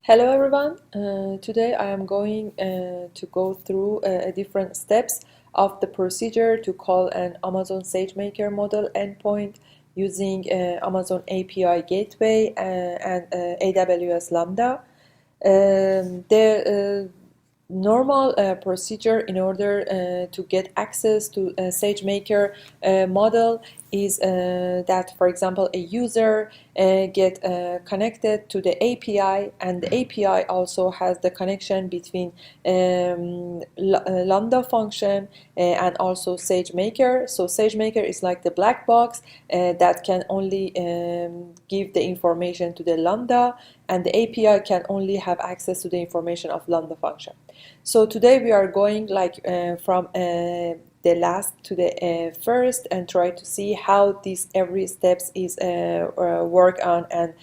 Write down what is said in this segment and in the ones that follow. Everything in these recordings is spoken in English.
Hello everyone. Today I am going to go through different steps of the procedure to call an Amazon SageMaker model endpoint using Amazon API Gateway and AWS Lambda. The normal procedure in order to get access to a SageMaker model is that, for example, a user get connected to the API, and the API also has the connection between Lambda function and also SageMaker. So SageMaker is like the black box that can only give the information to the Lambda, and the API can only have access to the information of Lambda function. So today we are going from the last to the first and try to see how this every steps is work on and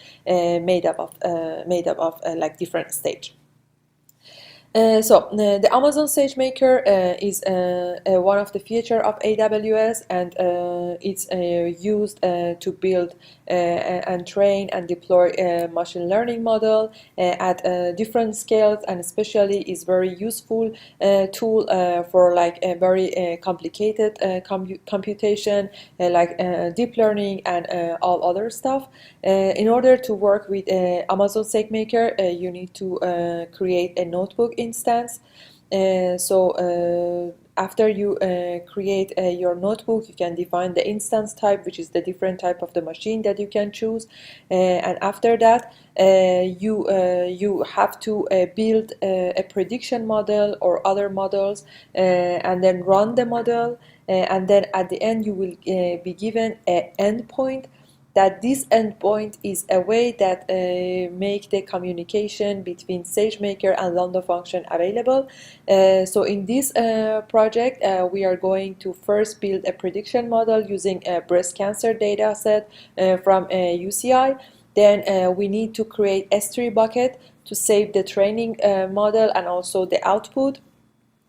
made up of like different stage. The Amazon SageMaker is one of the feature of AWS, and it's used to build and train and deploy a machine learning model at different scales, and especially is very useful tool for like a very complicated computation like deep learning and all other stuff. In order to work with Amazon SageMaker, you need to create a notebook instance. After you create your notebook, you can define the instance type, which is the different type of the machine that you can choose. And after that, you have to build a prediction model or other models, and then run the model. And then at the end, you will be given an endpoint. That this endpoint is a way that make the communication between SageMaker and Lambda function available. So in this project, we are going to first build a prediction model using a breast cancer data set from UCI. Then we need to create S3 bucket to save the training model and also the output.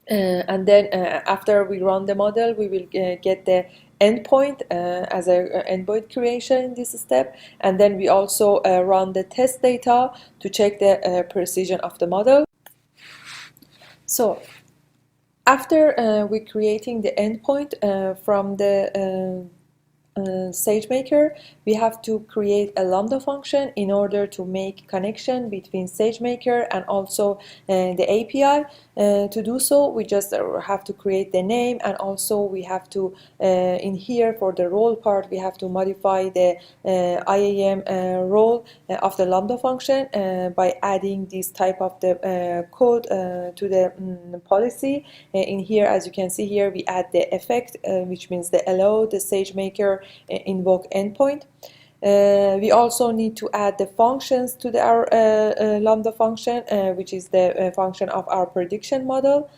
And then after we run the model, we will get the endpoint as a endpoint creation in this step, and then we also run the test data to check the precision of the model. So after we creating the endpoint from the SageMaker, we have to create a Lambda function in order to make connection between SageMaker and also the API. To do so, we just have to create the name, and also we have to, in here for the role part, we have to modify the IAM role of the Lambda function by adding this type of the code to the policy. In here, as you can see here, we add the effect, which means the allow the SageMaker invoke endpoint. We also need to add the functions to our Lambda function, which is the function of our prediction model.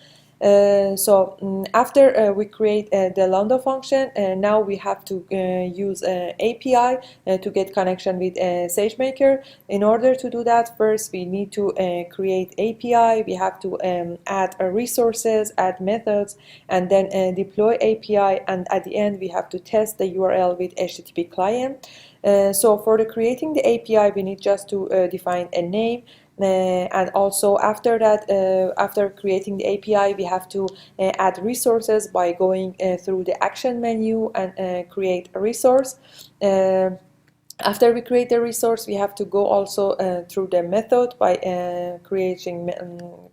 After we create the Lambda function, now we have to use API to get connection with SageMaker. In order to do that, first we need to create API. We have to add resources, add methods, and then deploy API. And at the end, we have to test the URL with HTTP client. So for the creating the API, we need just to define a name. And also after that, after creating the API, we have to add resources by going through the action menu and create a resource. After we create the resource, we have to go also through the method by creating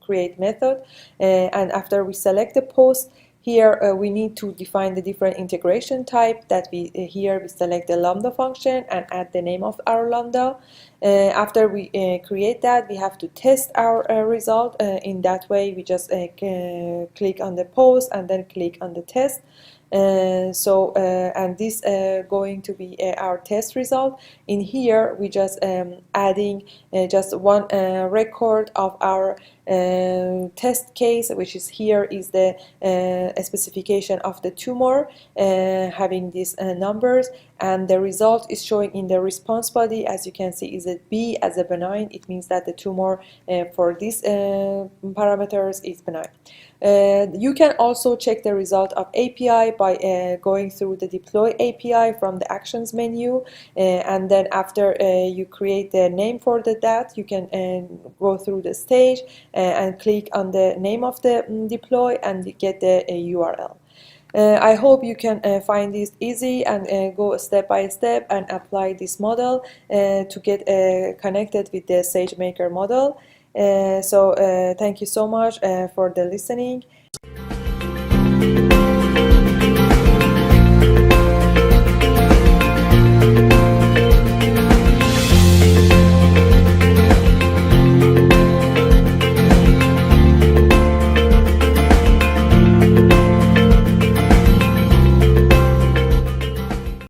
create method. And after we select the post, here we need to define the different integration type that we here we select the Lambda function and add the name of our Lambda. After we create that, we have to test our result. In that way, we just click on the post and then click on the test. And this going to be our test result. In here, we just adding just one record of our test case, which is here, is the specification of the tumor having these numbers, and the result is showing in the response body. As you can see, is a B as a benign. It means that the tumor for these parameters is benign. You can also check the result of API by going through the deploy API from the actions menu, and then after you create the name for that, you can go through the stage and click on the name of the deploy and get the URL. I hope you can find this easy and go step by step and apply this model to get connected with the SageMaker model. So thank you so much for the listening.